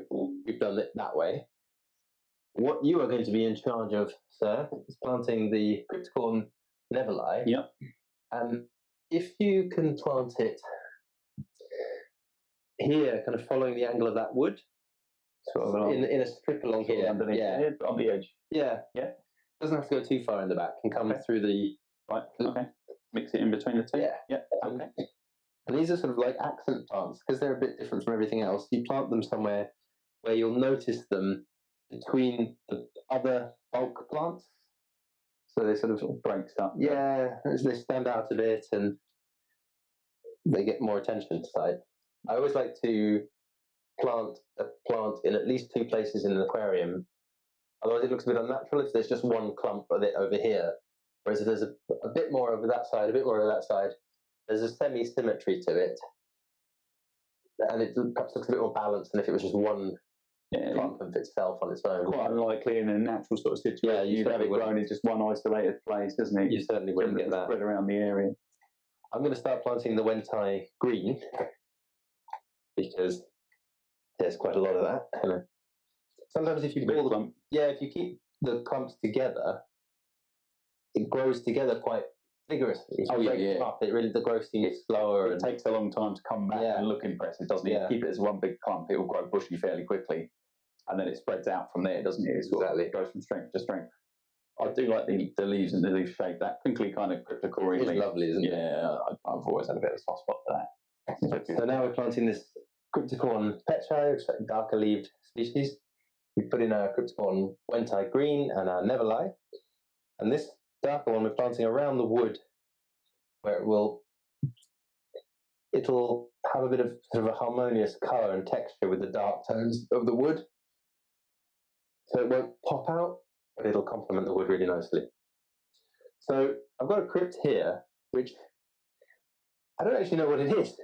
Speaker 1: we've done it that way. What you are going to be in charge of, sir, is planting the Cryptocoryne nevelli.
Speaker 2: Yep.
Speaker 1: And if you can plant it here, kind of following the angle of that wood,
Speaker 2: Sort of along,
Speaker 1: in a strip along
Speaker 2: sort of
Speaker 1: here,
Speaker 2: underneath,
Speaker 1: yeah,
Speaker 2: on the edge.
Speaker 1: yeah,
Speaker 2: Yeah.
Speaker 1: Doesn't have to go too far in the back. Can come through the
Speaker 2: right. Okay. Mix it in between the two.
Speaker 1: Yeah.
Speaker 2: Yeah. Okay.
Speaker 1: And these are sort of like accent plants because they're a bit different from everything else. You plant them somewhere where you'll notice them between the other bulk plants. So they sort of
Speaker 2: breaks up.
Speaker 1: Yeah, as they stand out a bit and they get more attention side. I always like to plant a plant in at least 2 places in an aquarium. Otherwise it looks a bit unnatural if there's just one clump of it over here. Whereas if there's a bit more over that side, a bit more over that side, there's a semi-symmetry to it. And it perhaps looks a bit more balanced than if it was just one clump of itself on its own.
Speaker 2: Quite unlikely in a natural sort of situation. Yeah, you'd have it grown in just one isolated place, doesn't it?
Speaker 1: You certainly wouldn't get that.
Speaker 2: Spread around the area.
Speaker 1: I'm going to start planting the wendtii green because there's quite a lot of that. Sometimes if you pull them, if you keep the clumps together, it grows together quite vigorously.
Speaker 2: Oh yeah.
Speaker 1: Up, the growth seems slower.
Speaker 2: It takes a long time to come back and look impressive, doesn't it?
Speaker 1: Yeah.
Speaker 2: Keep it as one big clump, it will grow bushy fairly quickly, and then it spreads out from there, doesn't it? It goes from strength to strength. I do like the leaves and the leaf shape. That crinkly kind of cryptocoryne leaf.
Speaker 1: It's lovely, isn't it?
Speaker 2: Yeah, I've always had a bit of a soft spot for that.
Speaker 1: So now we're planting this Cryptocoryne petchii, which is like a darker leaved species. We put in our Cryptocoryne wendtii green and our nevelli. And this darker one we're planting around the wood where it'll have a bit of sort of a harmonious colour and texture with the dark tones of the wood. So it won't pop out, but it'll complement the wood really nicely. So I've got a crypt here, which I don't actually know what it is.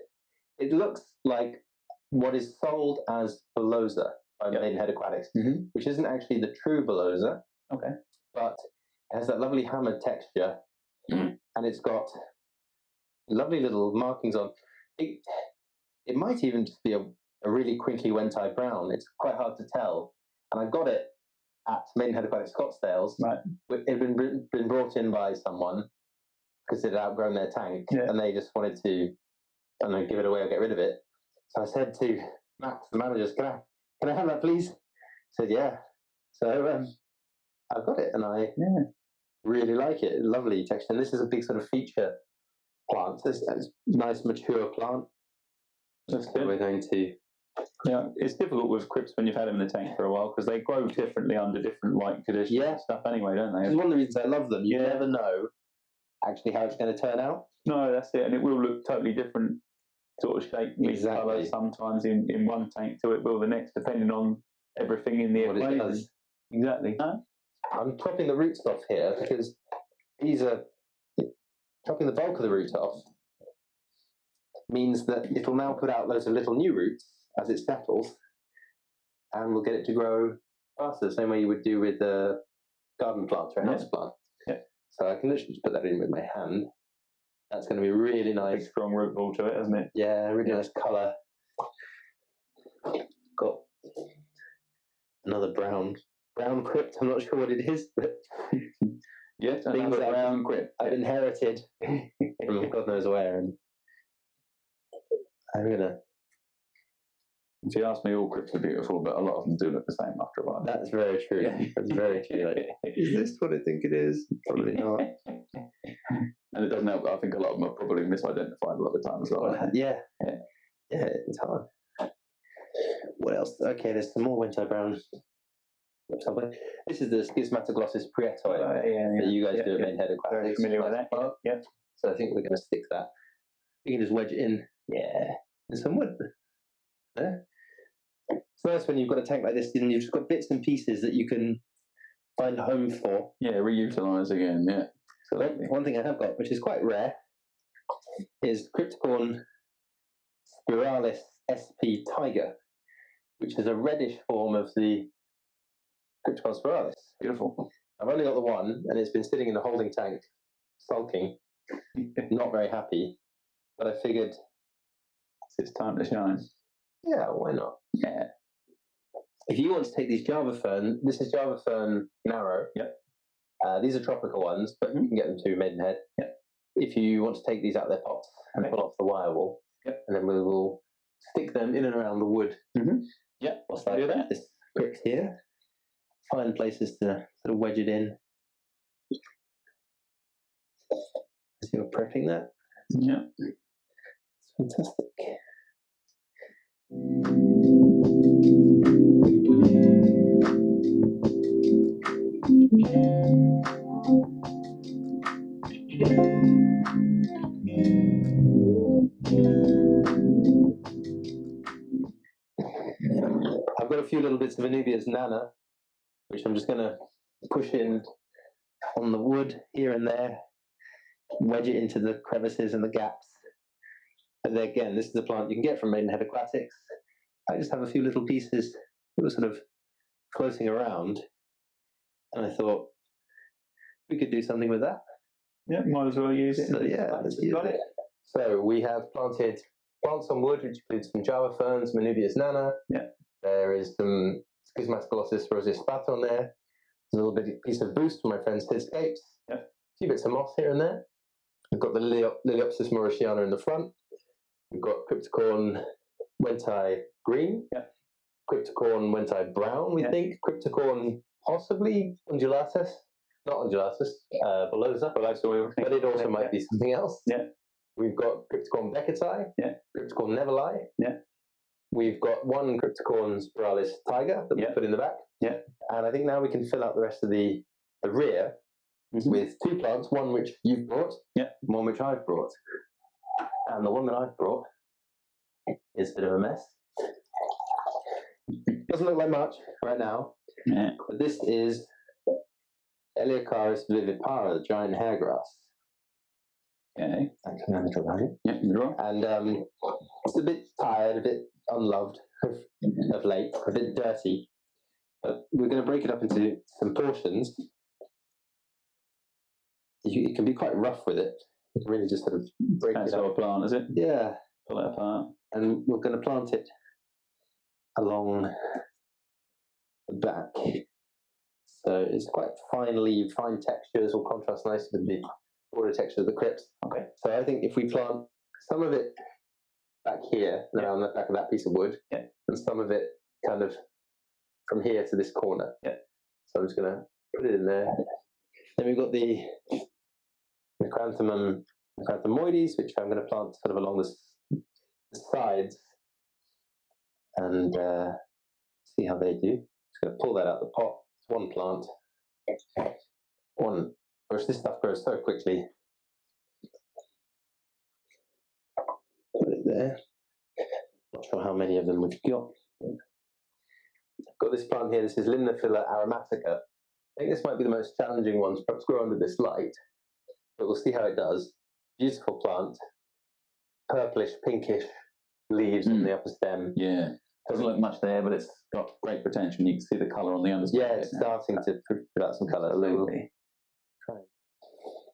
Speaker 1: It looks like what is sold as bullosa by Maiden Aquatics, which isn't actually the true bullosa.
Speaker 2: Okay.
Speaker 1: But it has that lovely hammered texture, and it's got lovely little markings on it. It might even just be a really crinkly wendtii brown. It's quite hard to tell. And I got it at Maiden Aquatics Scottsdales. Right. It had been brought in by someone because it had outgrown their tank, and they just wanted to, I don't know, give it away or get rid of it. So I said to Max, the manager, can I have that, please? He said, yeah. So I've got it, and I really like it. Lovely texture. And this is a big sort of feature plant. It's a nice mature plant. That's good. We're going to.
Speaker 2: Yeah, it's difficult with crypts when you've had them in the tank for a while because they grow differently under different light conditions and stuff anyway, don't they?
Speaker 1: It's one of the reasons I love them. You never know actually how it's going to turn out.
Speaker 2: No, that's it. And it will look totally different sort of shape, colour sometimes in one tank to it will the next, depending on everything in the equation. Exactly. No?
Speaker 1: I'm chopping the roots off here because these are chopping the bulk of the roots off means that it'll now put out loads of little new roots as it settles, and we'll get it to grow faster, the same way you would do with a garden plant or a house plant. Yeah. So I can literally just put that in with my hand. That's going to be really nice.
Speaker 2: Big strong root ball to it, isn't it?
Speaker 1: Yeah, really nice colour. Got another brown crypt. I'm not sure what it is, but
Speaker 2: yes, another brown crypt.
Speaker 1: I've inherited from God knows where, and I'm gonna.
Speaker 2: If you ask me, all crypts are beautiful, but a lot of them do look the same after a while.
Speaker 1: That's very true. That's very true. Like, is this what I think it is? Probably not.
Speaker 2: And it doesn't help. I think a lot of them are probably misidentified a lot of the time as well.
Speaker 1: Yeah, it's hard. What else? Okay, there's some more wendtii brown. This is the Schismatoglossus prietoi that you guys do at Maiden Aquatics.
Speaker 2: Very familiar with that. Yeah.
Speaker 1: So I think we're going to stick that. We can just wedge it in. Yeah. There's some wood there. It's nice when you've got a tank like this and you've just got bits and pieces that you can find a home for.
Speaker 2: Yeah, reutilise again, yeah.
Speaker 1: So one thing I have got, which is quite rare, is Cryptocoryne spiralis sp tiger, which is a reddish form of the Cryptocoryne spiralis.
Speaker 2: Beautiful.
Speaker 1: I've only got the one, and it's been sitting in the holding tank, sulking, not very happy, but I figured
Speaker 2: it's time to shine.
Speaker 1: Yeah, why not?
Speaker 2: Yeah.
Speaker 1: If you want to take these Java fern, this is Java fern narrow.
Speaker 2: Yep.
Speaker 1: These are tropical ones, but you can get them to Maidenhead.
Speaker 2: Yep.
Speaker 1: if you want to take these out of their pots and pull off the wire wall, and then we will stick them in and around the wood.
Speaker 2: Yeah,
Speaker 1: whilst I do that. This crypt here. Find places to sort of wedge it in. As you're prepping that.
Speaker 2: Yeah.
Speaker 1: It's fantastic. I've got a few little bits of Anubias nana, which I'm just going to push in on the wood here and there, wedge it into the crevices and the gaps. And then again, this is a plant you can get from Maidenhead Aquatics. I just have a few little pieces that were sort of floating around, and I thought we could do something with that.
Speaker 2: Yeah, might as well use it.
Speaker 1: So yeah, let's use it. So we have planted plants on wood, which includes some Java ferns, some Anubias nana.
Speaker 2: Yeah.
Speaker 1: There is some Schismaspillosis rosea on there. There's a little bit piece of boost from my friend's Hardscape.
Speaker 2: Yeah.
Speaker 1: A few bits of moss here and there. We've got the Lilaeopsis mauritiana in the front. We've got Cryptocoryne wendtii green.
Speaker 2: Yeah.
Speaker 1: Cryptocoryne wendtii brown, we think. Cryptocoryne possibly undulatus. Not undulatus, bullosa. But it also might be something else.
Speaker 2: Yeah.
Speaker 1: We've got Cryptocoryne petchii.
Speaker 2: Yeah.
Speaker 1: Cryptocoryne nevelli.
Speaker 2: Yeah.
Speaker 1: We've got one Cryptocoryne spiralis tiger that we put in the back.
Speaker 2: Yeah.
Speaker 1: And I think now we can fill out the rest of the rear with two plants, one which you've brought, one which I've brought. And the one that I've brought is a bit of a mess. Doesn't look like much right now, but this is Eleocharis vivipara, the giant hairgrass.
Speaker 2: Okay.
Speaker 1: And it's a bit tired, a bit unloved of late, a bit dirty. But we're going to break it up into some portions. You can be quite rough with it. You can really just sort of break it up.
Speaker 2: A plant, is it?
Speaker 1: Yeah.
Speaker 2: Pull it apart.
Speaker 1: And we're going to plant it along the back. So it's quite fine leaf, fine textures, will contrast nicely with the border texture of the crypt. Okay. So I think if we plant some of it back here, around the back of that piece of wood, and some of it kind of from here to this corner. Yeah. So I'm just going to put it in there. Then we've got the micranthemoides, which I'm going to plant sort of along the sides and see how they do. Just going to pull that out of the pot. It's one plant. Whereas this stuff grows so quickly. Put it there. Not sure how many of them we've got. I've got this plant here. This is Limnophila aromatica. I think this might be the most challenging one to perhaps grow under this light, but we'll see how it does. Beautiful plant, purplish, pinkish leaves on the upper stem.
Speaker 2: Yeah, doesn't look much there, but it's got great protection. You can see the colour on the underside.
Speaker 1: Yeah, it's starting to put out some colour.
Speaker 2: Absolutely.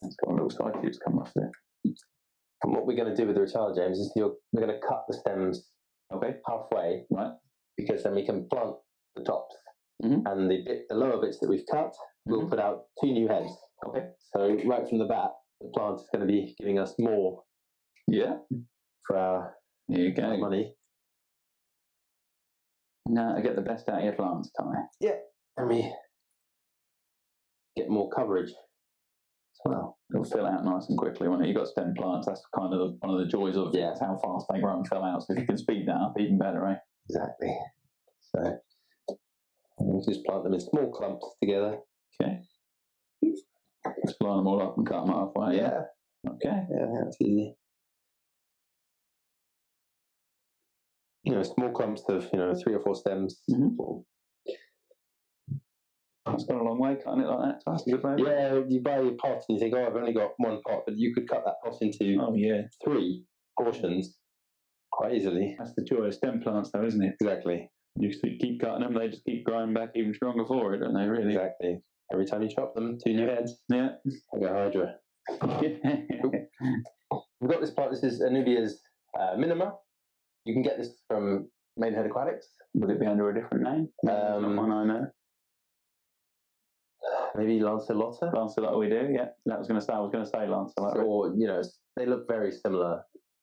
Speaker 2: It's got a little side shoots come off there.
Speaker 1: And what we're going to do with the Rotala, James, is we're going to cut the stems halfway, right? Because then we can plant the tops. And the lower bits that we've cut, we'll put out 2 new heads. Okay. So right from the bat, the plant is going to be giving us more. Yeah. For our money.
Speaker 2: Now I get the best out of your plants, Ty.
Speaker 1: Yeah. And we get more coverage as well.
Speaker 2: It'll fill out nice and quickly, won't it? You've got stem plants. That's kind of one of the joys of it. It's how fast they grow and fill out. So if you can speed that up, even better, eh?
Speaker 1: Exactly. So we just plant them in small clumps together. Okay.
Speaker 2: Just line them all up and cut them halfway.
Speaker 1: Yeah.
Speaker 2: Okay.
Speaker 1: Yeah, that's easy. Small clumps of 3 or 4 stems.
Speaker 2: That's gone a long way, cutting it like that. That's a good way.
Speaker 1: Yeah, you buy your pot and you think, I've only got 1 pot, but you could cut that pot into 3 portions quite easily.
Speaker 2: That's the joy of stem plants, though, isn't it?
Speaker 1: Exactly.
Speaker 2: You keep cutting them, they just keep growing back even stronger for it, don't they, really?
Speaker 1: Exactly. Every time you chop them, 2 new heads.
Speaker 2: Yeah.
Speaker 1: Like a hydra. We've got this plant. This is Anubias minima. You can get this from Maidenhead Aquatics.
Speaker 2: Would it be under a different name?
Speaker 1: One
Speaker 2: I know.
Speaker 1: maybe Lancelota.
Speaker 2: Lancelot, we do, yeah. I was going to say Lancelot.
Speaker 1: Or, you know, they look very similar.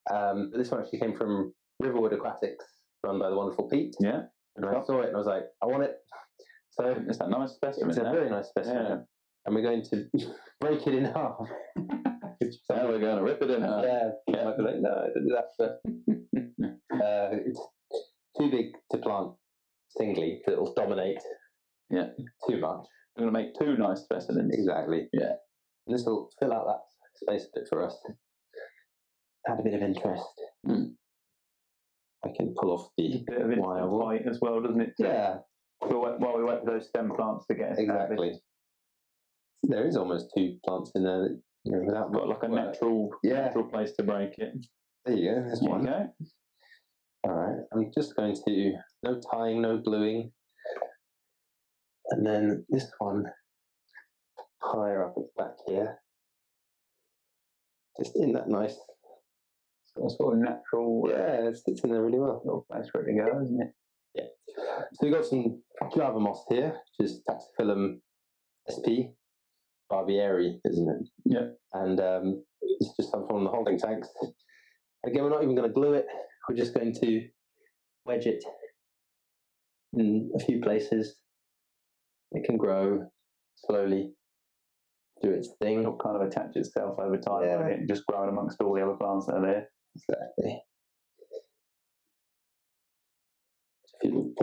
Speaker 1: But this one actually came from Riverwood Aquatics, run by the wonderful Pete.
Speaker 2: Yeah.
Speaker 1: And I saw it and I was like, I want it. So
Speaker 2: it's that nice specimen.
Speaker 1: It's a very nice specimen. Yeah. And we're going to break it in half.
Speaker 2: So we're going to rip it in half.
Speaker 1: Yeah. Might be like, no, I didn't do that. But it's too big to plant singly, because it'll dominate.
Speaker 2: Yeah.
Speaker 1: Too much.
Speaker 2: We're going to make two nice specimens.
Speaker 1: Exactly.
Speaker 2: Yeah.
Speaker 1: And this will fill out that space a bit for us. Had a bit of interest. I can pull off the
Speaker 2: bit of height as well, doesn't it?
Speaker 1: Yeah.
Speaker 2: While we wait for those stem plants to get
Speaker 1: exactly. There is almost two plants in there that, you know, without
Speaker 2: got like a natural place to break it.
Speaker 1: There you go. There's one.
Speaker 2: Okay.
Speaker 1: All right. I'm just going to no tying, no gluing, and then this one higher up at the back here, just in that nice.
Speaker 2: Sort of natural.
Speaker 1: Yeah, it sits in there really well.
Speaker 2: Little place for it to go, isn't it?
Speaker 1: Yeah. So we've got some Java moss here, which is Taxiphyllum sp. Barbieri, isn't it?
Speaker 2: Yeah.
Speaker 1: And it's just some from the holding tanks. Again, we're not even going to glue it. We're just going to wedge it in a few places. It can grow slowly, do its thing.
Speaker 2: It'll kind of attach itself over time, won't it? Just growing amongst all the other plants that are there.
Speaker 1: Exactly.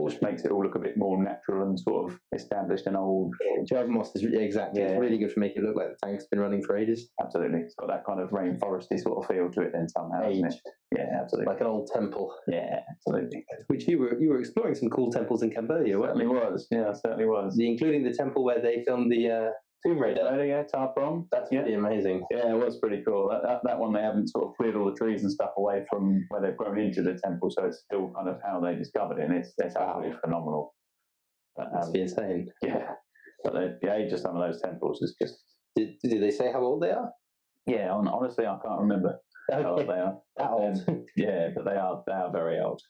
Speaker 2: Which makes it all look a bit more natural and sort of established and old.
Speaker 1: Java moss is exactly. Yeah. It's really good for making it look like the tank's been running for ages.
Speaker 2: Absolutely. It's got that kind of rainforesty sort of feel to it then somehow, isn't it? Yeah, absolutely.
Speaker 1: Like an old temple.
Speaker 2: Yeah, absolutely.
Speaker 1: Which you were exploring some cool temples in Cambodia, weren't you?
Speaker 2: Certainly was. Yeah, certainly was.
Speaker 1: Including the temple where they filmed the Tomb Raider.
Speaker 2: Yeah, Tar Prom.
Speaker 1: That's pretty amazing.
Speaker 2: Yeah, it was pretty cool. That one, they haven't sort of cleared all the trees and stuff away from where they've grown into the temple, so it's still kind of how they discovered it, and it's absolutely phenomenal.
Speaker 1: That must be insane.
Speaker 2: Yeah, but the age of some of those temples is just...
Speaker 1: Did they say how old they are?
Speaker 2: Yeah, honestly, I can't remember how old they are.
Speaker 1: That old?
Speaker 2: Yeah, but they are very old.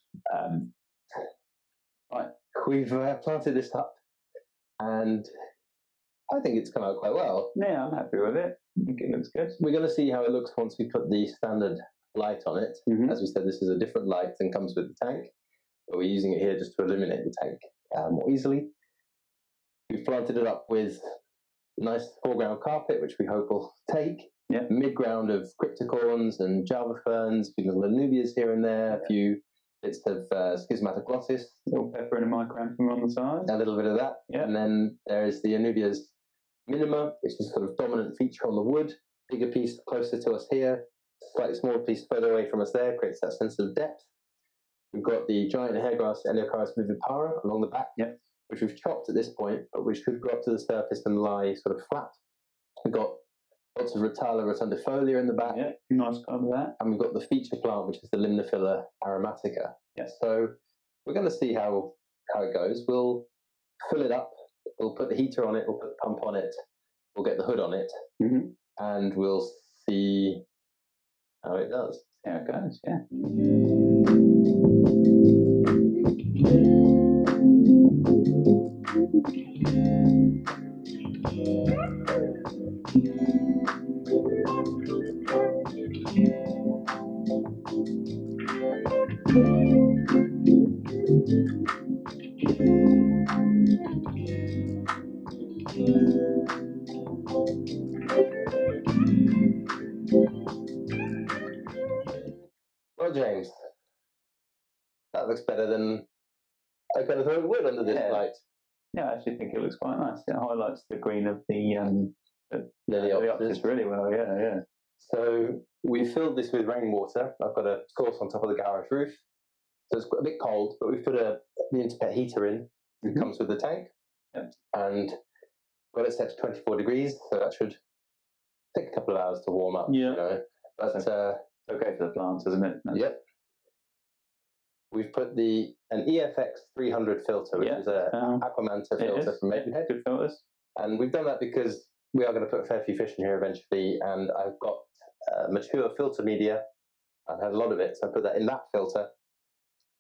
Speaker 1: Right, we've planted this up, and I think it's come out quite well.
Speaker 2: Yeah, I'm happy with it. I think it looks good.
Speaker 1: We're going to see how it looks once we put the standard light on it. As we said, this is a different light than comes with the tank, but we're using it here just to illuminate the tank more easily. We've planted it up with nice foreground carpet, which we hope will take.
Speaker 2: Yeah.
Speaker 1: Mid-ground of Cryptocorynes and Java ferns, a few little Anubias here and there, a few bits of Schismatoglossus.
Speaker 2: A little pepper and a micranthemum on the side.
Speaker 1: A little bit of that.
Speaker 2: Yeah.
Speaker 1: And then there is the Anubias minima, which is sort of dominant feature on the wood. Bigger piece closer to us here, slightly smaller piece further away from us there, creates that sense of depth. We've got the giant hairgrass Eleocharis vivipara along the back, which we've chopped at this point, but which should go up to the surface and lie sort of flat. We've got lots of Rotala rotundifolia in the back.
Speaker 2: Yeah, nice cover that.
Speaker 1: And we've got the feature plant, which is the Limnophila aromatica.
Speaker 2: Yes.
Speaker 1: So we're going to see how it goes. We'll fill it up. We'll put the heater on it. We'll put the pump on it. We'll get the hood on it. And we'll see how it does.
Speaker 2: How it goes, yeah.
Speaker 1: Well, James, that looks better than I kind of thought it would under this light.
Speaker 2: Yeah, I actually think it looks quite nice. It highlights the green of the
Speaker 1: Lilaeopsis
Speaker 2: really well, yeah.
Speaker 1: So we filled this with rainwater. I've got a source on top of the garage roof. So it's a bit cold, but we've put the Interet Heater in. It comes with the tank. And got it set to 24 degrees, so that should take a couple of hours to warm up.
Speaker 2: Yeah.
Speaker 1: You know? But
Speaker 2: okay for the plants, isn't it?
Speaker 1: Yep. We've put an EFX 300 filter, which is a Aquamanta filter from Maiden.
Speaker 2: Good filters.
Speaker 1: And we've done that because we are going to put a fair few fish in here eventually, and I've got mature filter media. I've had a lot of it, so I put that in that filter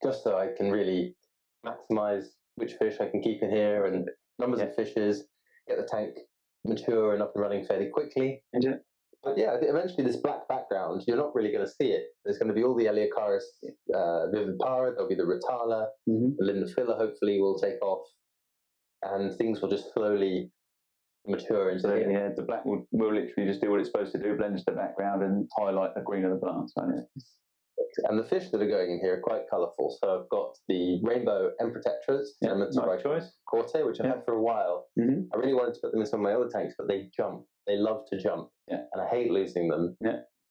Speaker 1: just so I can really maximize which fish I can keep in here and numbers of fishes, get the tank mature and up and running fairly quickly.
Speaker 2: Is it?
Speaker 1: But yeah, eventually this black background, you're not really going to see it. There's going to be all the Eleocharis vivipara, there'll be the Rotala, the Limnophila hopefully will take off, and things will just slowly mature into
Speaker 2: So yeah, the black will literally just do what it's supposed to do, blend into the background and highlight the green of the plants.
Speaker 1: And the fish that are going in here are quite colourful. So I've got the rainbow emprotectras,
Speaker 2: Nice choice.
Speaker 1: Corte, which I've had for a while. I really wanted to put them in some of my other tanks, but they jump. They love to jump, and I hate losing them.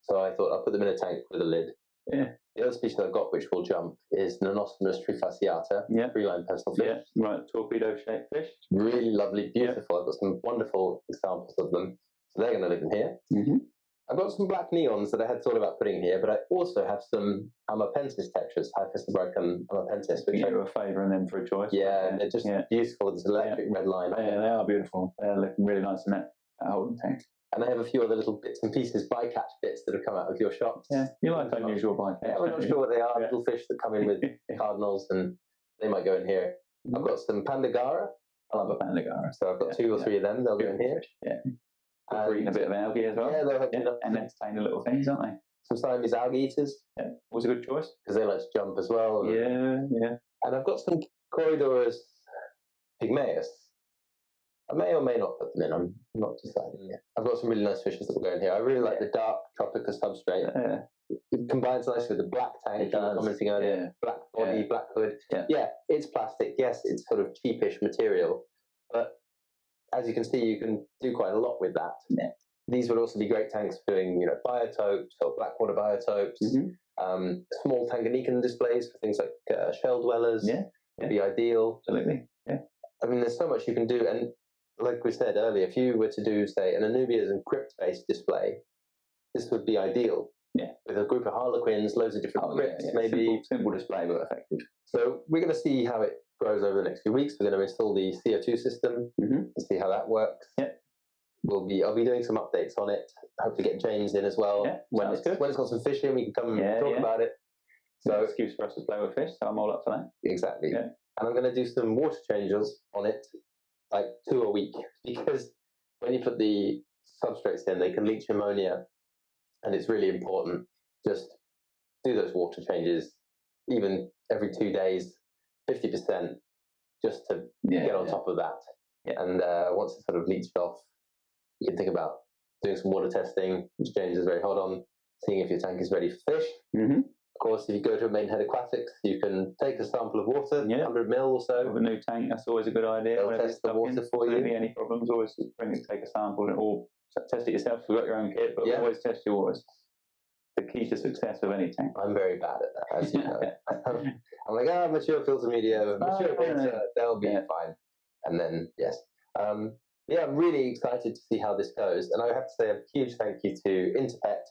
Speaker 1: So I thought I'll put them in a tank with a lid. The other species I've got which will jump is Nanostomus trifasciata, three-line pencil fish.
Speaker 2: Right, torpedo-shaped fish.
Speaker 1: Really lovely, beautiful. I've got some wonderful examples of them. So they're going to live in here. I've got some black neons that I had thought about putting here, but I also have some Amapensis tetras, Hyphistobrycon Amapensis. Which
Speaker 2: you a favour and then for a choice.
Speaker 1: Yeah, and they're just beautiful. There's an electric red line.
Speaker 2: Yeah, they are beautiful. They're looking really nice in that holding tank.
Speaker 1: And I have a few other little bits and pieces, bycatch bits that have come out of your shops.
Speaker 2: Yeah, you like unusual bycatch.
Speaker 1: Yeah, we're not sure what they are. Little fish that come in with cardinals, and they might go in here. I've got some Pandagara.
Speaker 2: I love a Pandagara.
Speaker 1: So I've got 2 or 3 of them. They'll go in here.
Speaker 2: We're eating a bit of algae as well.
Speaker 1: Yeah, they'll have
Speaker 2: and entertain the little things, aren't they?
Speaker 1: Some Siamese algae eaters.
Speaker 2: Was a good choice.
Speaker 1: Because they like to jump as well.
Speaker 2: Yeah.
Speaker 1: And I've got some Corydoras pygmaeus. I may or may not put them in. I'm not deciding yet. I've got some really nice fishes that will go in here. I really like the dark Tropica substrate. It combines nicely with the black tank. You were commenting earlier. Black body, black hood. Yeah, it's plastic. Yes, it's sort of cheapish material, but as you can see, you can do quite a lot with that. These would also be great tanks for doing, biotopes or blackwater biotopes. Small Tanganyikan displays for things like shell dwellers. Would be ideal.
Speaker 2: Absolutely.
Speaker 1: I mean, there's so much you can do, and like we said earlier, if you were to do, say, an Anubias and crypt-based display, this would be ideal. With a group of harlequins, loads of different crypts, maybe.
Speaker 2: Simple display, but effective.
Speaker 1: So we're going to see how it grows over the next few weeks. We're going to install the CO2 system and see how that works. I'll be doing some updates on it. Hopefully get James in as well. When it's got some fish in, we can come and talk about it. So
Speaker 2: excuse for us to play with fish, so I'm all up for that.
Speaker 1: Exactly. And I'm going to do some water changes on it, like 2 a week, because when you put the substrates in, they can leach ammonia, and it's really important just do those water changes, even every 2 days, 50%, just to get on top of that. And once it's sort of leached off, you can think about doing some water testing, which James is very hot on, seeing if your tank is ready for fish. Of course, if you go to a Maidenhead Aquatics, you can take a sample of water, 100 ml or so.
Speaker 2: With a new tank, that's always a good idea.
Speaker 1: They'll test the water for you.
Speaker 2: Any problems, always take a sample or test it yourself. You've got your own kit, but always test yours. The key to success of any tank.
Speaker 1: I'm very bad at that, as you know. I'm like, mature filter media, mature filter, they'll be fine. And then, I'm really excited to see how this goes. And I have to say a huge thank you to Interet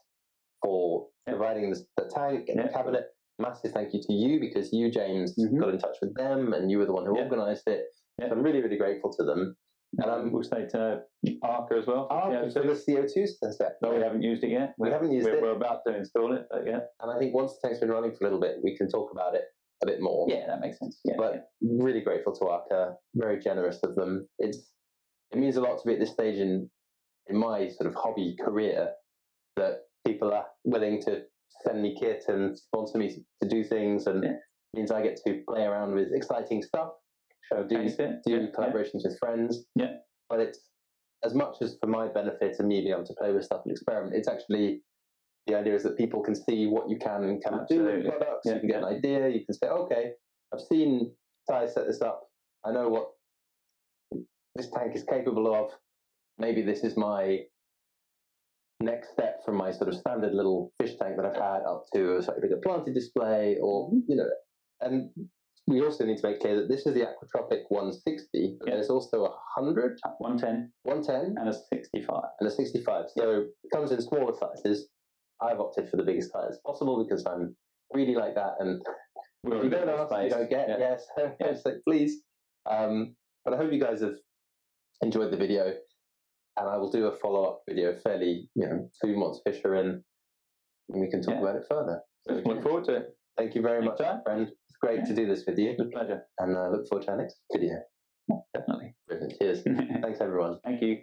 Speaker 1: for providing the tank and the cabinet. Massive thank you to you, because you, James, got in touch with them and you were the one who organised it. So I'm really, really grateful to them. And
Speaker 2: we'll say to Arca as well.
Speaker 1: For the CO2 set.
Speaker 2: No, we haven't used it yet.
Speaker 1: We haven't used it.
Speaker 2: We're about to install it, but
Speaker 1: And I think once the tank's been running for a little bit, we can talk about it a bit more.
Speaker 2: Yeah, that makes sense.
Speaker 1: But really grateful to Arca. Very generous of them. It means a lot to me at this stage in my sort of hobby career that people are willing to send me kit and sponsor me to do things, and it means I get to play around with exciting stuff. Do collaborations with friends. But it's as much as for my benefit and me being able to play with stuff and experiment, it's actually the idea is that people can see what you can and cannot do with products. You can get an idea. You can say, okay, I've seen Ty set this up. I know what this tank is capable of. Maybe this is my next step from my sort of standard little fish tank that I've had up to a slightly bigger planted display, or and we also need to make clear that this is the Aquatropic 160, but there's also a 100, 110,
Speaker 2: and a 65.
Speaker 1: And a 65. So it comes in smaller sizes. I've opted for the biggest size possible because I'm really like that, and if you don't ask, you don't get. So please. But I hope you guys have enjoyed the video, and I will do a follow-up video fairly, soon once fish are in, and we can talk about it further.
Speaker 2: So look forward to it.
Speaker 1: Thank you very much, friend. It's great to do this with you.
Speaker 2: It's a pleasure.
Speaker 1: And I look forward to our next video.
Speaker 2: Definitely.
Speaker 1: Brilliant. Cheers. Thanks, everyone.
Speaker 2: Thank you.